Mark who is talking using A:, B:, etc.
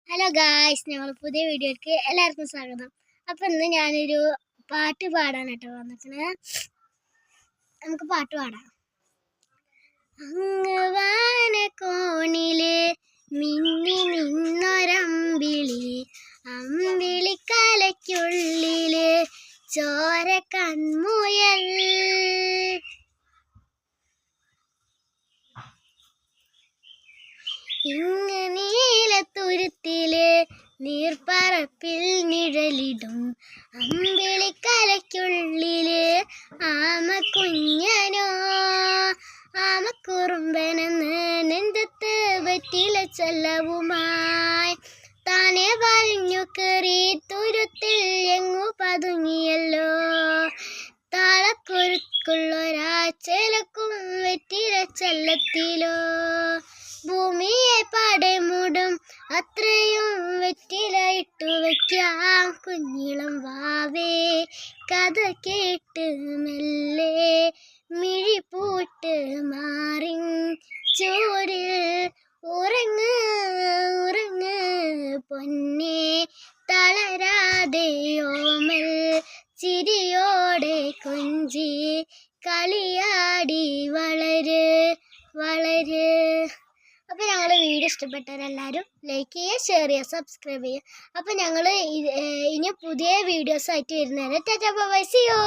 A: Hello guys, ഞങ്ങൾ പുതിയ വീഡിയോയ്ക്ക് എല്ലാവർക്കും സ്വാഗതം. അപ്പം ഇന്ന് ഞാനൊരു പാട്ട് പാടാൻ കേട്ടോ വന്നിരിക്കണേ. നമുക്ക് പാട്ട് പാടാം. അങ്ങ് വാനക്കോണില് മിന്നി നിന്നൊരമ്പിളി, അമ്പിളിക്കലയ്ക്കുള്ളില് ചോര കൺമുയൽ. ഇങ്ങ് നീലത്തുരുത്തില് നീർപ്പറപ്പിൽ നിഴലിടും അമ്പിളിക്കലയ്ക്കുള്ളില് ആമക്കുഞ്ഞനോ, ആമക്കുറുമ്പനെന്ന് നെഞ്ചത്ത് വെറ്റില ചെല്ലവുമായി താനെ വലിഞ്ഞു കയറി തുരുത്തിൽ എങ്ങു പതുങ്ങിയല്ലോ. താളക്കുരുക്കുള്ളൊരാ ചെലക്കും വെറ്റില ചെല്ലത്തിലോ. ഭൂമിയെ പാടെ മൂടും അത്രയും വെറ്റില ഇട്ടു വയ്ക്കാം കുഞ്ഞിളം വാവേ. കഥ കേട്ട് മെല്ലെ മിഴിപ്പൂട്ട് മാറിൻ ചൂടിൽ ഉറങ്ങ് ഉറങ്ങ് പൊന്നേ. തളരാതെ ഓമൽ ചിരിയോടെ കൊഞ്ചി കളിയാടി വളര് വളര്. അപ്പോൾ ഞങ്ങൾ വീഡിയോ ഇഷ്ടപ്പെട്ടവരെല്ലാവരും ലൈക്ക് ചെയ്യുക, ഷെയർ ചെയ്യുക, സബ്സ്ക്രൈബ് ചെയ്യുക. അപ്പോൾ ഞങ്ങൾ ഇനി പുതിയ വീഡിയോസായിട്ട് വരുന്നവരെ tata bye bye, see U.